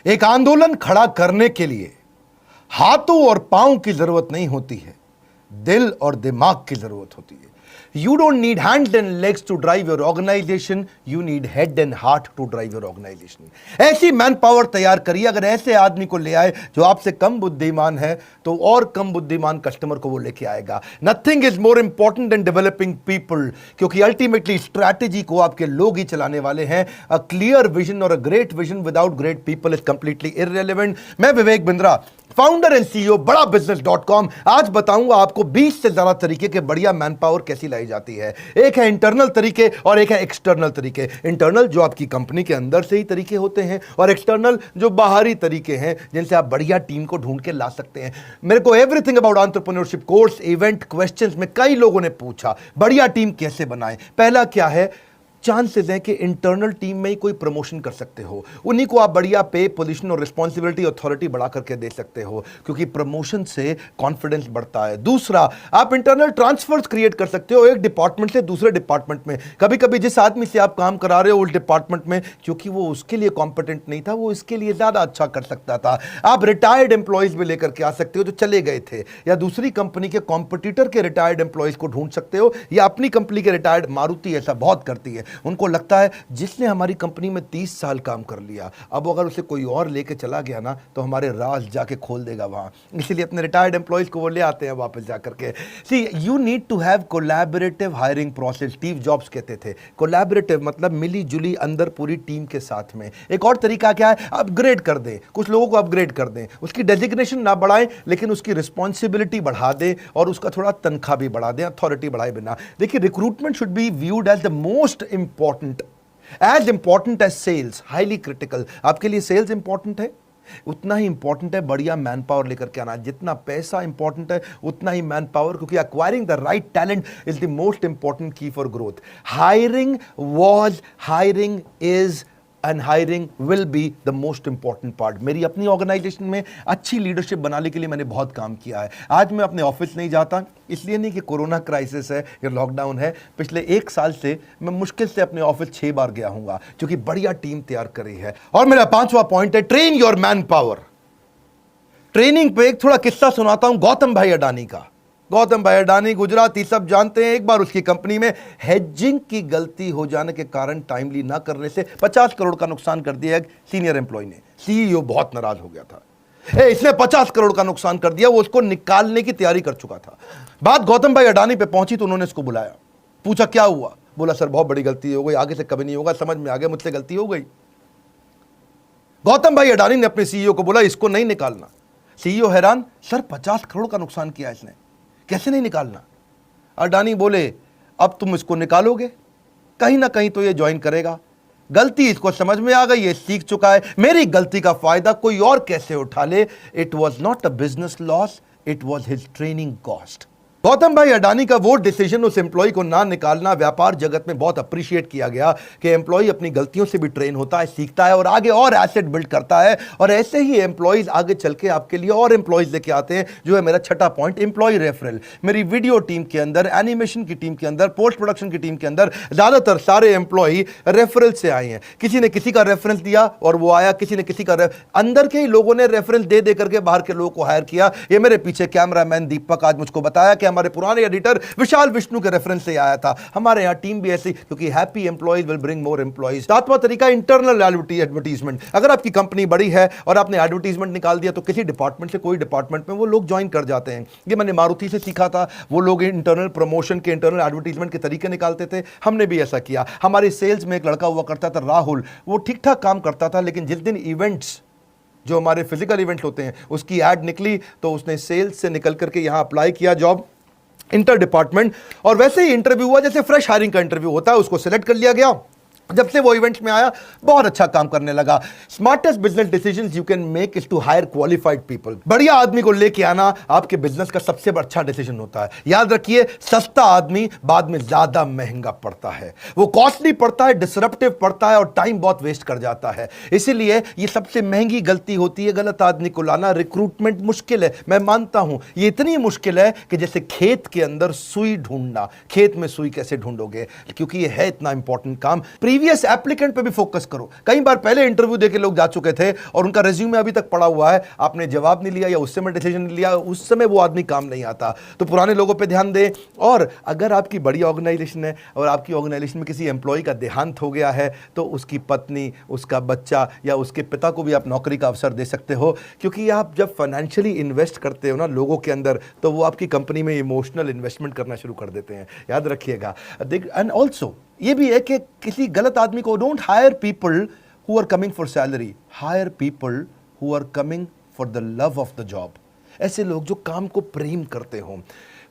एक आंदोलन खड़ा करने के लिए हाथों और पांव की जरूरत नहीं होती है, दिल और दिमाग की जरूरत होती है। You don't need hands and legs to drive your organization, you need head and heart to drive your organization. ऐसी मैन पावर तैयार करिए। अगर ऐसे आदमी को ले आए जो आपसे कम बुद्धिमान है, तो और कम बुद्धिमान कस्टमर को वो लेके आएगा। Nothing is more important than developing people, क्योंकि अल्टीमेटली स्ट्रैटेजी को आपके लोग ही चलाने वाले हैं। A clear vision or a great vision without great people is completely irrelevant. मैं Vivek Bindra, founder and CEO बड़ा बिजनेस.com, आज बताऊंगा आपको 20 से ज्यादा तरीके के बढ़िया मैन पावर कैसी लाई जाती है। एक है इंटरनल तरीके और एक है एक्सटर्नल तरीके। इंटरनल जो आपकी कंपनी के अंदर से ही तरीके होते हैं, और एक्सटर्नल जो बाहरी तरीके हैं जिनसे आप बढ़िया टीम को ढूंढ के ला सकते हैं। मेरे को everything about entrepreneurship course, event, questions में कई लोगों ने पूछा बढ़िया टीम कैसे बनाएं। पहला क्या है, चांसेस है कि इंटरनल टीम में ही कोई प्रमोशन कर सकते हो, उन्हीं को आप बढ़िया पे, पोजीशन और रिस्पॉन्सिबिलिटी, अथॉरिटी बढ़ा करके दे सकते हो, क्योंकि प्रमोशन से कॉन्फिडेंस बढ़ता है। दूसरा, आप इंटरनल ट्रांसफर्स क्रिएट कर सकते हो एक डिपार्टमेंट से दूसरे डिपार्टमेंट में। कभी कभी जिस आदमी से आप काम करा रहे हो उस डिपार्टमेंट में, क्योंकि वो उसके लिए कॉम्पिटेंट नहीं था, वो इसके लिए ज्यादा अच्छा कर सकता था। आप रिटायर्ड एम्प्लॉयज भी लेकर के आ सकते हो जो चले गए थे, या दूसरी कंपनी के कॉम्पिटिटर के रिटायर्ड एम्प्लॉयज को ढूंढ सकते हो, या अपनी कंपनी के रिटायर्ड। मारुति ऐसा बहुत करती है, उनको लगता है जिसने हमारी कंपनी में 30 साल काम कर लिया, अब अगर उसे कोई और लेके चला गया ना तो हमारे राज जाके खोल देगा वहां, इसलिए अपने रिटायर्ड एम्प्लॉयज को वो ले आते हैं वापस जाकर के। See, you need to have collaborative hiring process. Steve Jobs कहते थे कोलैबोरेटिव मतलब मिली जुली अंदर पूरी टीम के साथ में। एक और तरीका क्या है, अपग्रेड कर दें, कुछ लोगों को अपग्रेड कर दें, उसकी डेजिग्नेशन ना बढ़ाएं लेकिन उसकी रिस्पॉन्सिबिलिटी बढ़ा दें और उसका थोड़ा तनख्वाह भी बढ़ा दें, अथॉरिटी बढ़ाए बिना। देखिए, recruitment should be viewed as the most important, as important as sales, highly critical। आपके लिए सेल्स इंपॉर्टेंट है, उतना ही इंपॉर्टेंट है बढ़िया मैन पावर लेकर के आना। जितना पैसा इंपॉर्टेंट है उतना ही मैन पावर, क्योंकि acquiring the right talent is the most important key for growth. Hiring was, hiring is and hiring will be the most important part. मेरी अपनी ऑर्गेनाइजेशन में अच्छी लीडरशिप बनाने के लिए मैंने बहुत काम किया है। आज मैं अपने ऑफिस नहीं जाता, इसलिए नहीं कि कोरोना क्राइसिस है या लॉकडाउन है। पिछले 1 साल से मैं मुश्किल से अपने ऑफिस 6 बार गया हूंगा, क्योंकि बढ़िया टीम तैयार करी है। और मेरा 5वां पॉइंट है, train your man power. Training पे एक थोड़ा किस्सा सुनाता हूं गौतम भाई अडानी का। गौतम भाई अडानी गुजराती सब जानते हैं। एक बार उसकी कंपनी में हेजिंग की गलती हो जाने के कारण टाइमली ना करने से 50 करोड़ का नुकसान कर दिया एक सीनियर एम्प्लॉय ने। सीईओ बहुत नाराज हो गया था, इसने 50 करोड़ का नुकसान कर दिया। वो उसको निकालने की तैयारी कर चुका था। बात गौतम भाई अडानी पे पहुंची तो उन्होंने इसको बुलाया, पूछा क्या हुआ। बोला सर बहुत बड़ी गलती हो गई, आगे से कभी नहीं होगा, समझ में आ गया मुझसे गलती हो गई। गौतम भाई अडानी ने अपने सीईओ को बोला इसको नहीं निकालना। सीईओ हैरान, सर 50 करोड़ का नुकसान किया इसने, कैसे नहीं निकालना। अडानी बोले अब तुम इसको निकालोगे, कहीं ना कहीं तो ये ज्वाइन करेगा। गलती इसको समझ में आ गई, ये सीख चुका है, मेरी गलती का फायदा कोई और कैसे उठा ले। It was not a business loss, it was his training cost. Gautam भाई अडानी का वो डिसीजन, उस एम्प्लॉय को ना निकालना, व्यापार जगत में बहुत अप्रिशिएट किया गया कि एम्प्लॉय अपनी गलतियों से भी ट्रेन होता है, सीखता है और आगे और एसेट बिल्ड करता है। और ऐसे ही एम्प्लॉयज आगे चल के आपके लिए और एम्प्लॉयज लेके आते हैं, जो है मेरा 6ठा पॉइंट, एम्प्लॉय रेफरल। मेरी वीडियो टीम के अंदर, एनिमेशन की टीम के अंदर, पोस्ट प्रोडक्शन की टीम के अंदर ज्यादातर सारे एम्प्लॉय रेफरल से आए हैं। किसी ने किसी का रेफरेंस दिया और वो आया, किसी ने किसी का अंदर के ही लोगों ने रेफरेंस दे दे करके बाहर के लोगों को हायर किया। ये मेरे पीछे कैमरामैन दीपक आज मुझको बताया कि हमारे पुराने एडिटर विशाल विष्णु के रेफरेंस से आया था। हमारे यहां टीम भी ऐसी, क्योंकि happy employees will bring more employees. 7वां तरीका, इंटरनल एडवर्टीजमेंट। अगर आपकी कंपनी बड़ी है और आपने एडवर्टीजमेंट निकाल दिया तो किसी डिपार्टमेंट से कोई डिपार्टमेंट में वो लोग ज्वाइन कर जाते हैं। ये मैंने मारुति से सीखा था। वो लोग इंटरनल प्रमोशन के, इंटरनल एडवर्टीजमेंट के तरीके निकालते थे, हमने भी ऐसा किया। हमारे सेल्स में एक लड़का हुआ करता था राहुल, वो ठीक ठाक काम करता था, लेकिन जिस दिन इवेंट्स, जो हमारे फिजिकल इवेंट्स होते हैं, उसकी एड निकली तो उसने सेल्स से निकल करके यहां अप्लाई किया जॉब इंटर डिपार्टमेंट, और वैसे ही इंटरव्यू हुआ जैसे फ्रेश हायरिंग का इंटरव्यू होता है, उसको सिलेक्ट कर लिया गया। जब से वो इवेंट्स में आया बहुत अच्छा काम करने लगा। Smartest business decisions you can make is to hire qualified people. बढ़िया आदमी को लेके आना आपके बिजनेस का सबसे अच्छा डिसीजन होता है। याद रखिए, सस्ता आदमी बाद में ज्यादा महंगा पड़ता है, वो कॉस्टली पड़ता है, डिसरप्टिव पड़ता है और टाइम बहुत वेस्ट कर जाता है। इसीलिए ये सबसे महंगी गलती होती है, गलत आदमी को लाना। रिक्रूटमेंट मुश्किल है, मैं मानता हूं, ये इतनी मुश्किल है कि जैसे खेत के अंदर सुई ढूंढना। खेत में सुई कैसे ढूंढोगे, क्योंकि ये है इतना इंपॉर्टेंट काम। प्रीवियस एप्लीकेंट पे भी फोकस करो। कई बार पहले इंटरव्यू देके लोग जा चुके थे और उनका रिज्यूमे अभी तक पड़ा हुआ है, आपने जवाब नहीं लिया या उस समय डिसीजन नहीं लिया, उस समय वो आदमी काम नहीं आता। तो पुराने लोगों पे ध्यान दें। और अगर आपकी बड़ी ऑर्गेनाइजेशन है और आपकी ऑर्गेनाइजेशन में किसी एम्प्लॉय का देहांत हो गया है तो उसकी पत्नी, उसका बच्चा या उसके पिता को भी आप नौकरी का अवसर दे सकते हो, क्योंकि आप जब फाइनेंशियली इन्वेस्ट करते हो ना लोगों के अंदर, तो वो आपकी कंपनी में इमोशनल इन्वेस्टमेंट करना शुरू कर देते हैं, याद रखिएगा। एंड ऑल्सो ये भी है कि किसी गलत आदमी को, don't hire people who are coming for salary, hire people who are coming for the love of the job. ऐसे लोग जो काम को प्रेम करते हो।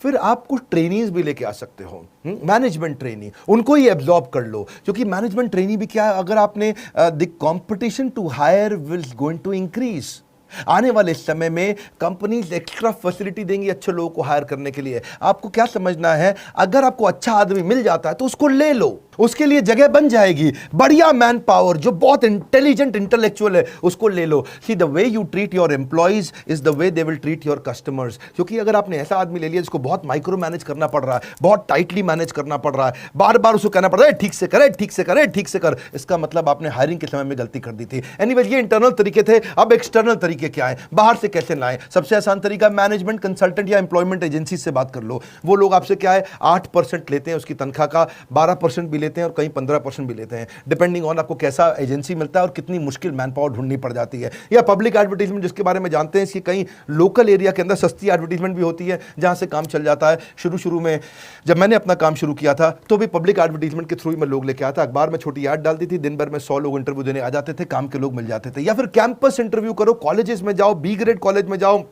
फिर आप कुछ ट्रेनीज भी लेके आ सकते हो, मैनेजमेंट ट्रेनी, उनको ही एब्जॉर्ब कर लो, क्योंकि मैनेजमेंट ट्रेनी भी क्या है, अगर आपने the competition to hire will going to increase. आने वाले समय में कंपनीज एक्स्ट्रा फैसिलिटी देंगी अच्छे लोगों को हायर करने के लिए। आपको क्या समझना है, अगर आपको अच्छा आदमी मिल जाता है तो उसको ले लो, उसके लिए जगह बन जाएगी। बढ़िया मैन पावर जो बहुत इंटेलिजेंट इंटेलेक्चुअल है उसको ले लो। See the way you treat your employees is the way they will treat your customers. क्योंकि अगर आपने ऐसा आदमी ले लिया जिसको बहुत माइक्रो मैनेज करना पड़ रहा है, बहुत टाइटली मैनेज करना पड़ रहा है, बार बार उसको कहना पड़ रहा है ठीक से करे, ठीक से करे, ठीक से कर, इसका मतलब आपने हायरिंग के समय में गलती कर दी थी। एनीवेज ये इंटरनल तरीके थे। अब एक्सटर्नल तरीके क्या है, बाहर से कैसे लाएं? सबसे आसान तरीका मैनेजमेंट कंसल्टेंट या एम्प्लॉयमेंट एजेंसी से बात कर लो। वो लोग आपसे क्या है 8% लेते हैं उसकी तनख्वाह का, 12% भी लेते हैं और कहीं 15% भी लेते हैं, डिपेंडिंग ऑन आपको कैसा एजेंसी मिलता है और कितनी मुश्किल मैन पावर ढूंढनी पड़ जाती है। या पब्लिक एडवर्टीजमेंट जिसके बारे में जानते हैं, इसकी कहीं लोकल एरिया के अंदर सस्ती एडवर्टीजमेंट भी होती है जहां से काम चल जाता है। शुरू में जब मैंने अपना काम शुरू किया था तो भी पब्लिक एडवर्टीजमेंट के थ्रू ही मैं लोग लेके आता, अखबार में छोटी ऐड डालती थी, दिन भर में 100 लोग इंटरव्यू देने आ जाते थे, काम के लोग मिल जाते थे। या फिर कैंपस इंटरव्यू करो, कॉलेजेस में जाओ, बी ग्रेड कॉलेज में जाओ,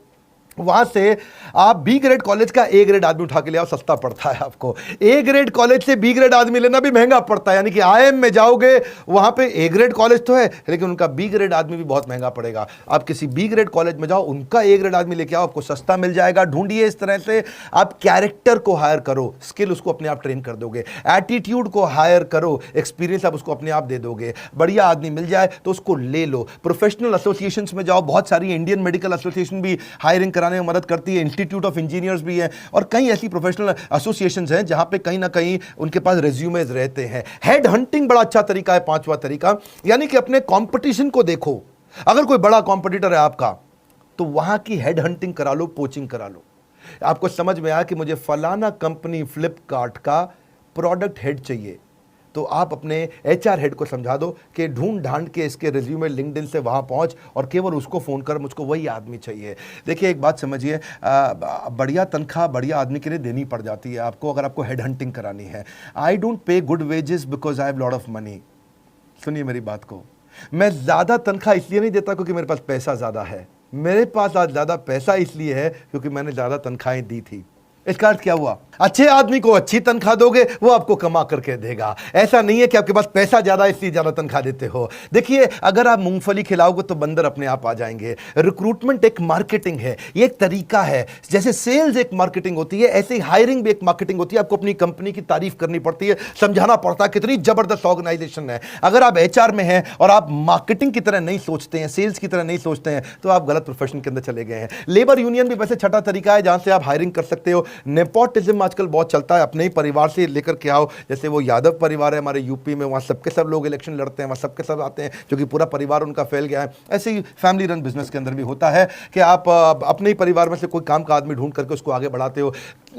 वहां से आप बी ग्रेड कॉलेज का ए ग्रेड आदमी उठा के ले आओ, सस्ता पड़ता है आपको। ए ग्रेड कॉलेज से बी ग्रेड आदमी लेना भी महंगा पड़ता है, यानी कि आईएम में जाओगे वहां पे ए ग्रेड कॉलेज तो है लेकिन उनका बी ग्रेड आदमी भी बहुत महंगा पड़ेगा। आप किसी बी ग्रेड कॉलेज में जाओ, उनका ए ग्रेड आदमी लेके आओ, आपको सस्ता मिल जाएगा। ढूंढिए इस तरह से आप कैरेक्टर को हायर करो, स्किल उसको अपने आप ट्रेन कर दोगे। एटीट्यूड को हायर करो, एक्सपीरियंस आप उसको अपने आप दे दोगे। बढ़िया आदमी मिल जाए तो उसको ले लो। प्रोफेशनल एसोसिएशन में जाओ, बहुत सारी इंडियन मेडिकल एसोसिएशन भी हायरिंग कराने में मदद करती है, इंस्टीट्यूट ऑफ इंजीनियर्स भी है और कई ऐसी प्रोफेशनल एसोसिएशंस हैं जहां पे कहीं ना कहीं उनके पास रेज्यूमेज रहते हैं। हेड हंटिंग बड़ा अच्छा तरीका है, पांचवा तरीका, यानी कि अपने कंपटीशन को देखो। अगर कोई बड़ा कंपटीटर है आपका तो वहां की हेड हंटिंग करा लो, पोचिंग करा लो। आपको समझ में आया कि मुझे फलाना कंपनी फ्लिपकार्ट का प्रोडक्ट हेड चाहिए, तो आप अपने एचआर हेड को समझा दो कि ढूंढ ढांड के इसके रिज्यूमे लिंक्डइन से वहाँ पहुँच और केवल उसको फ़ोन कर, मुझको वही आदमी चाहिए। देखिए एक बात समझिए, बढ़िया तनख्वाह बढ़िया आदमी के लिए देनी पड़ जाती है आपको अगर आपको हेड हंटिंग करानी है। I don't pay good wages because I have lot of money. सुनिए मेरी बात को, मैं ज़्यादा तनख्वाह इसलिए नहीं देता क्योंकि मेरे पास पैसा ज़्यादा है, मेरे पास आज ज़्यादा पैसा इसलिए है क्योंकि मैंने ज़्यादा तनख्वाहें दी थी। इसका अर्थ क्या हुआ, अच्छे आदमी को अच्छी तनख्वाह दोगे वो आपको कमा करके देगा। ऐसा नहीं है कि आपके पास पैसा ज्यादा इसलिए ज्यादा तनख्वाह देते हो। देखिए अगर आप मूंगफली खिलाओगे तो बंदर अपने आप आ जाएंगे। रिक्रूटमेंट एक मार्केटिंग है, ये एक तरीका है। जैसे सेल्स एक मार्केटिंग होती है, ऐसे ही हायरिंग भी एक मार्केटिंग होती है। आपको अपनी कंपनी की तारीफ करनी पड़ती है, समझाना पड़ता है कितनी जबरदस्त ऑर्गेनाइजेशन है। अगर आप एचआर में हैं और आप मार्केटिंग की तरह नहीं सोचते हैं, सेल्स की तरह नहीं सोचते हैं, तो आप गलत प्रोफेशन के अंदर चले गए हैं। लेबर यूनियन भी वैसे छठा तरीका है जहां से आप हायरिंग कर सकते हो। नेपोटिज्म आजकल बहुत चलता है, अपने ही परिवार से लेकर के आओ। जैसे वो यादव परिवार है हमारे यूपी में, वहाँ सबके सब लोग इलेक्शन लड़ते हैं, वहाँ सबके सब आते हैं क्योंकि पूरा परिवार उनका फैल गया है। ऐसे ही फैमिली रन बिजनेस के अंदर भी होता है कि आप अपने ही परिवार में से कोई काम का आदमी ढूंढ करके उसको आगे बढ़ाते हो।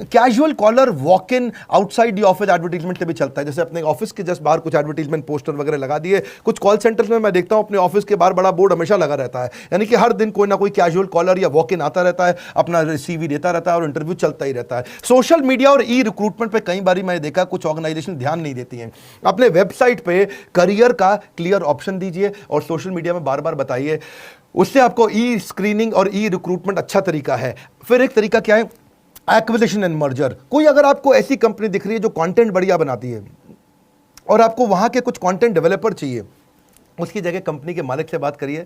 Casual caller walk in outside the office advertisement से भी चलता है। जैसे अपने ऑफिस के जस्ट बाहर कुछ एडवर्टीजमेंट पोस्टर वगैरह लगा दिए। कुछ कॉल सेंटर्स में मैं देखता हूं अपने ऑफिस के बाहर बड़ा बोर्ड हमेशा लगा रहता है, यानी कि हर दिन कोई ना कोई कैजुअल कॉलर या वॉक इन आता रहता है, अपना सीवी देता रहता है और इंटरव्यू चलता ही रहता है। सोशल मीडिया और ई रिक्रूटमेंट पे कई बार मैंने देखा कुछ ऑर्गेनाइजेशन ध्यान नहीं देती हैं। अपने वेबसाइट पे करियर का क्लियर ऑप्शन दीजिए और सोशल मीडिया में बार बार बताइए, उससे आपको ई स्क्रीनिंग और ई रिक्रूटमेंट अच्छा तरीका है। फिर एक तरीका क्या है, एक्विजिशन एंड मर्जर। कोई अगर आपको ऐसी कंपनी दिख रही है जो कंटेंट बढ़िया बनाती है और आपको वहां के कुछ कंटेंट डेवलपर चाहिए, उसकी जगह कंपनी के मालिक से बात करिए,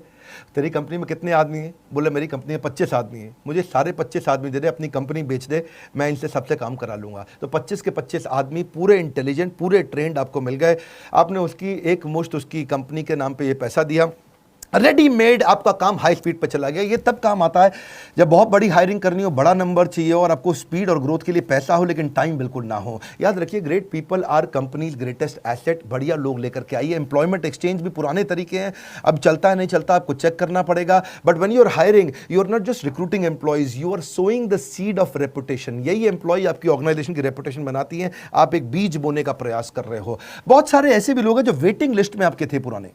तेरी कंपनी में कितने आदमी हैं? बोले मेरी कंपनी में 25 आदमी हैं, मुझे सारे 25 आदमी दे दे, अपनी कंपनी बेच दे, मैं इनसे सबसे काम करा लूँगा। तो 25 के 25 आदमी पूरे इंटेलिजेंट, पूरे ट्रेंड आपको मिल गए। आपने उसकी एक मुश्त उसकी कंपनी के नाम पे ये पैसा दिया, रेडीमेड आपका काम हाई स्पीड पे चला गया। ये तब काम आता है जब बहुत बड़ी हायरिंग करनी हो, बड़ा नंबर चाहिए और आपको स्पीड और ग्रोथ के लिए पैसा हो लेकिन टाइम बिल्कुल ना हो। याद रखिए, great people are company's greatest asset. बढ़िया लोग लेकर के आइए। एम्प्लॉयमेंट एक्सचेंज भी पुराने तरीके हैं, अब चलता है नहीं चलता आपको चेक करना पड़ेगा। But when you are hiring, you are not just recruiting employees, you are sowing the seed of reputation. यही एम्प्लॉय आपकी ऑर्गेनाइजेशन की रेपुटेशन बनाती है। आप एक बीज बोने का प्रयास कर रहे हो। बहुत सारे ऐसे भी लोग हैं जो वेटिंग लिस्ट में आपके थे, पुराने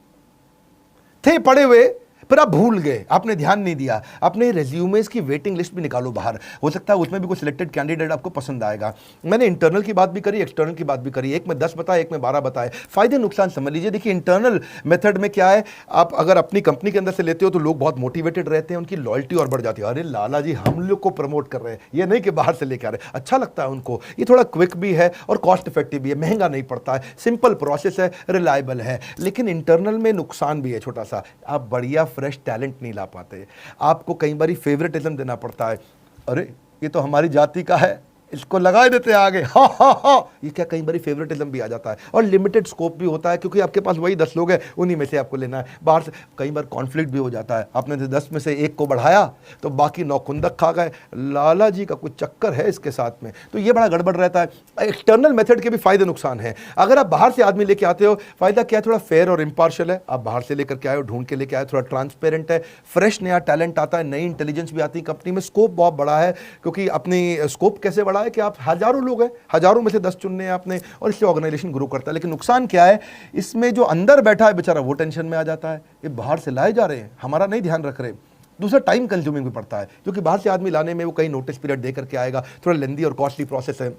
थे पड़े हुए, पर आप भूल गए, आपने ध्यान नहीं दिया। अपने रेज्यूमेस की वेटिंग लिस्ट भी निकालो बाहर, हो सकता है उसमें भी कोई सिलेक्टेड कैंडिडेट आपको पसंद आएगा। मैंने इंटरनल की बात भी करी, एक्सटर्नल की बात भी करी। एक में 10 बताए, एक में 12 बताए। फायदे नुकसान समझ लीजिए। देखिए, इंटरनल मेथड में क्या है, आप अगर अपनी कंपनी के अंदर से लेते हो तो लोग बहुत मोटिवेटेड रहते हैं, उनकी लॉयल्टी और बढ़ जाती है। अरे लाला जी हम लोग को प्रमोट कर रहे हैं, ये नहीं कि बाहर से लेकर आ रहे। अच्छा लगता है उनको। ये थोड़ा क्विक भी है और कॉस्ट इफेक्टिव भी है, महंगा नहीं पड़ता है, सिंपल प्रोसेस है, रिलायबल है। लेकिन इंटरनल में नुकसान भी है छोटा सा, आप बढ़िया फ्रेश टैलेंट नहीं ला पाते। आपको कई बार फेवरेटिज्म देना पड़ता है। अरे ये तो हमारी जाति का है, इसको लगा देते हैं आगे, हा हा हा। ये क्या, कई बार फेवरेटिज्म भी आ जाता है और लिमिटेड स्कोप भी होता है, क्योंकि आपके पास वही 10 लोग हैं, उन्हीं में से आपको लेना है। बाहर से कई बार कॉन्फ्लिक्ट भी हो जाता है। आपने 10 में से एक को बढ़ाया तो बाकी 9 खुंदक खा गए। लाला जी का कुछ चक्कर है इसके साथ में, तो ये बड़ा गड़बड़ रहता है। एक्सटर्नल मेथड के भी फायदे नुकसान है। अगर आप बाहर से आदमी लेके आते हो, फायदा क्या है, थोड़ा फेयर और इम्पार्शियल है। आप बाहर से लेकर के आए हो, ढूंढ के लेके आए, थोड़ा ट्रांसपेरेंट है, फ्रेश नया टैलेंट आता है, नई इंटेलिजेंस भी आती है कंपनी में। स्कोप बहुत बड़ा है, क्योंकि अपनी स्कोप कैसे बड़ा है कि आप हजारों लोग हैं, हजारों में से 10 चुनने हैं आपने, और इससे ऑर्गेनाइजेशन ग्रो करता है। लेकिन नुकसान क्या है, इसमें जो अंदर बैठा है बेचारा वो टेंशन में आ जाता है, ये बाहर से लाए जा रहे हैं, हमारा नहीं ध्यान रख रहे। दूसरा, टाइम कंज्यूमिंग भी पड़ता है, क्योंकि बाहर से आदमी लाने में वो कई नोटिस पीरियड दे करके आएगा, थोड़ा लेंदी और कॉस्टली प्रोसेस है।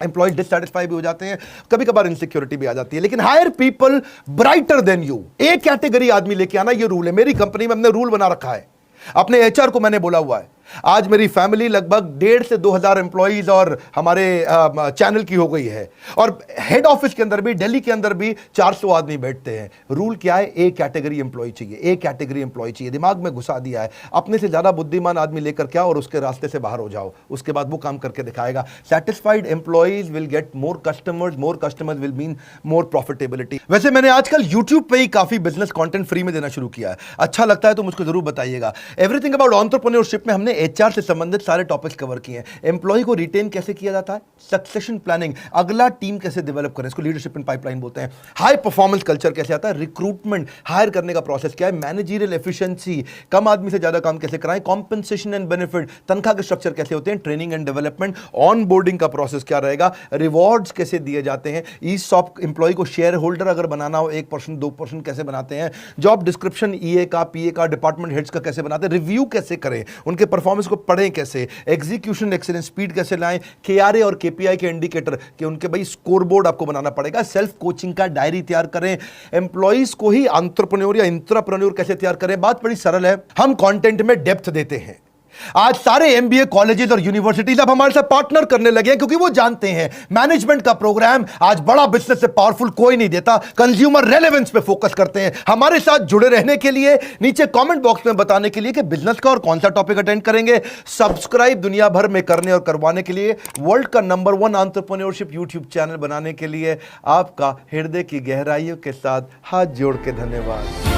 एम्प्लॉय डिससैटिस्फाई भी हो जाते हैं, कभी कभार इनसिक्योरिटी भी आ जाती है। लेकिन hire people brighter then you, एक कैटेगरी आदमी लेके आना, ये रूल है मेरी कंपनी में, हमने रूल बना रखा है। अपने एचआर को मैंने बोला हुआ है, आज मेरी फैमिली लगभग 1,500 से 2,000 एम्प्लॉइज और हमारे चैनल की हो गई है, और हेड ऑफिस के अंदर भी, दिल्ली के अंदर भी 400 आदमी बैठते हैं। रूल क्या है, एक कैटेगरी एम्प्लॉय चाहिए, एक कैटेगरी एम्प्लॉय चाहिए। दिमाग में घुसा दिया है। अपने से ज्यादा बुद्धिमान आदमी लेकर क्या, और उसके रास्ते से बाहर हो जाओ, उसके बाद वो काम करके दिखाएगा। Satisfied employees will get more customers will mean more profitability. वैसे मैंने आजकल यूट्यूब पे ही काफी बिजनेस कंटेंट फ्री में देना शुरू किया है, अच्छा लगता है तो मुझको जरूर बताइएगा। एवरीथिंग अबाउट एंटरप्रेन्योरशिप में हमने एचआर से संबंधित सारे टॉपिक्स कवर किए हैं। एम्प्लॉय को रिटेन कैसे किया जाता है, सक्सेशन प्लानिंग, अगला टीम कैसे डेवलप करें, इसको लीडरशिप इन पाइपलाइन बोलते हैं। हाई परफॉर्मेंस कल्चर कैसे आता है, रिक्रूटमेंट, हायर करने का प्रोसेस क्या है, मैनेजरियल एफिशिएंसी, कम आदमी से ज्यादा काम कैसे कराएं, कॉम्पेंसेशन एंड बेनिफिट, तनख्वाह के स्ट्रक्चर कैसे होते हैं, training and development, on boarding का प्रोसेस क्या रहेगा, रिवॉर्ड्स कैसे दिए जाते हैं, ईसॉप एम्प्लॉय को शेयर होल्डर अगर बनाना हो 1% 2% कैसे बनाते हैं, जॉब डिस्क्रिप्शन ईए का, पीए का, डिपार्टमेंट हेड्स का कैसे बनाते हैं, रिव्यू कैसे करें, उनके परफॉर्मेंस को पढ़ें कैसे, एग्जीक्यूशन एक्सीलेंस, स्पीड कैसे लाएं, केआरए और केपीआई के इंडिकेटर कि उनके भाई स्कोर बोर्ड आपको बनाना पड़ेगा, सेल्फ कोचिंग का डायरी तैयार करें, एम्प्लॉइज को ही एंटरप्रेन्योर या इंट्राप्रेन्योर कैसे तैयार करें। बात बड़ी सरल है, हम कंटेंट में डेप्थ देते हैं। आज सारे एमबीए कॉलेजेस और यूनिवर्सिटीज अब हमारे साथ पार्टनर करने लगे हैं, क्योंकि वो जानते हैं मैनेजमेंट का प्रोग्राम आज बड़ा बिजनेस से पावरफुल कोई नहीं देता, कंज्यूमर रेलेवेंस पे फोकस करते हैं। हमारे साथ जुड़े रहने के लिए नीचे कमेंट बॉक्स में बताने के लिए कि बिजनेस का और कौन सा टॉपिक अटेंड करेंगे, सब्सक्राइब दुनिया भर में करने और करवाने के लिए, वर्ल्ड का नंबर 1 एंटरप्रेन्योरशिप यूट्यूब चैनल बनाने के लिए आपका हृदय की गहराइयों के साथ हाथ जोड़ के धन्यवाद।